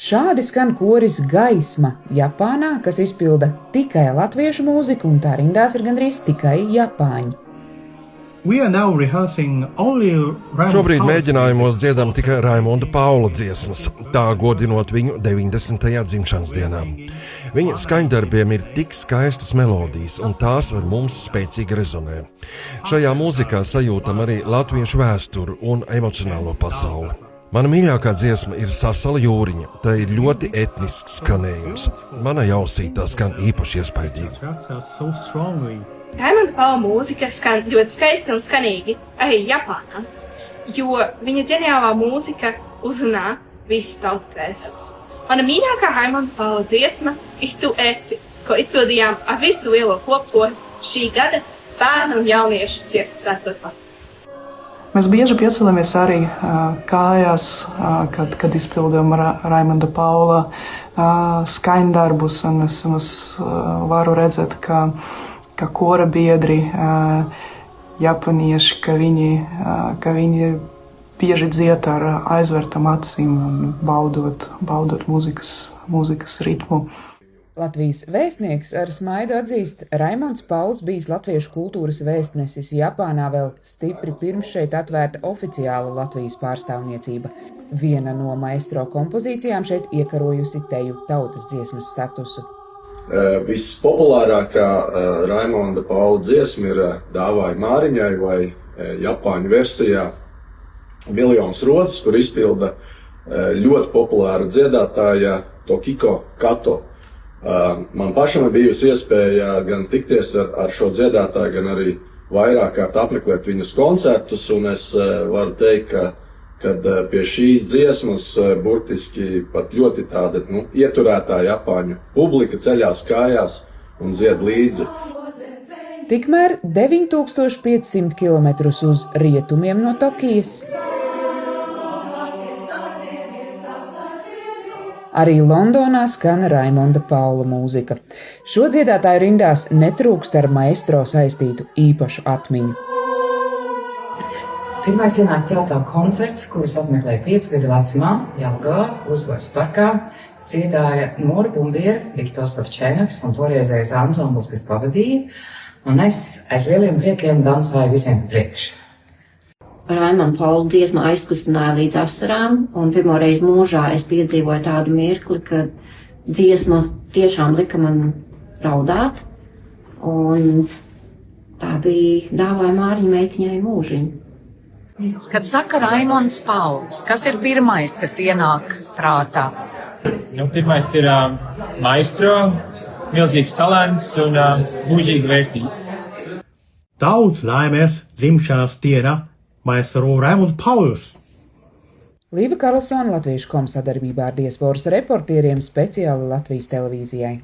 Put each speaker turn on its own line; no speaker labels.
Šādi skan koris Gaisma Japānā, kas izpilda tikai latviešu mūziku, un tā rindās ir gandrīz tikai japāņi.
Šobrīd mēģinājumos dziedam tikai Raimonda Paula dziesmas, tā godinot viņu 90. dzimšanas dienā. Viņa skaņdarbiem ir tik skaistas melodijas, un tās ar mums spēcīgi rezonē. Šajā mūzikā sajūtam arī latviešu vēsturi un emocionālo pasauli. Mana mīļākā dziesma ir Sasala Jūriņa. Tā ir ļoti etnisks skanējums. Manai ausī tā skan īpaši iespaidīgi.
Raimonda Paula mūzika skan ļoti skaisti un skanīgi arī Japānā, jo viņa ģeniālā mūzika uzrunā visas tautas dvēseles. Mana mīļākā Raimonda Paula dziesma ir Tu esi, ko izpildījām ar visu lielo kopkoru šī gada bērnu un jauniešu dziesmu svētkos vasarā.
Mēs bieži piecelamies arī kājās, kad izpildām Raimonda Paula skaņdarbus, un es varu redzēt, ka kora biedri japānieši, ka viņi bieži dzied ar aizvērtām acīm un baudot mūzikas ritmu.
Latvijas vēstnieks ar smaidu atzīst, Raimonds Pauls bijis latviešu kultūras vēstnesis Japānā vēl stipri pirms šeit atvērta oficiāla Latvijas pārstāvniecība. Viena no maestro kompozīcijām šeit iekarojusi teju tautas dziesmas statusu.
Vispopulārākā Raimonda Paula dziesma ir Dāvāj Māriņai vai japāņu versijā Miljons rotas, kur izpilda ļoti populāra dziedātāja Tokiko Kato. Man pašam ir bijusi iespēja gan tikties ar šo dziedātāju, gan arī vairāk kārt apmeklēt viņas koncertus, un es varu teikt, ka pie šīs dziesmas burtiski pat ļoti tāda ieturētā japāņu publika ceļās kājās un dzied līdzi.
Tikmēr 9500 km uz rietumiem no Tokijas. Arī Londonā skan Raimonda Paula mūzika. Šo dziedātāju rindās netrūkst ar maestro saistītu īpašu atmiņu.
Pirmais ienāk prātā koncerts, kurus apmeklēja 5 gadu vecumā Jelgavā, Uzvaras parkā, dziedāja Nora Bumbiera, Viktors Lavčēnaks un toreizējais ansamblis, kas pavadīja, un es aiz lieliem priekiem dansāju visiem priekš.
Raimonda Paula dziesma aizkustināja līdz asarām, un pirmoreiz mūžā es piedzīvoju tādu mirkli, kad dziesma tiešām lika man raudāt, un tā bija Dāvāj Māriņai meitiņai mūžiņu.
Kad saka Raimonds Pauls, kas ir pirmais, kas ienāk prātā?
Pirmais ir maestro, milzīgs talants un mūžīga vērtība.
Daudz laimes dzimšanas diena maestro Raimonds Pauls.
Līva Karlsone, Latviešu.com sadarbībā ar diasporas reportieriem speciāli Latvijas televīzijai.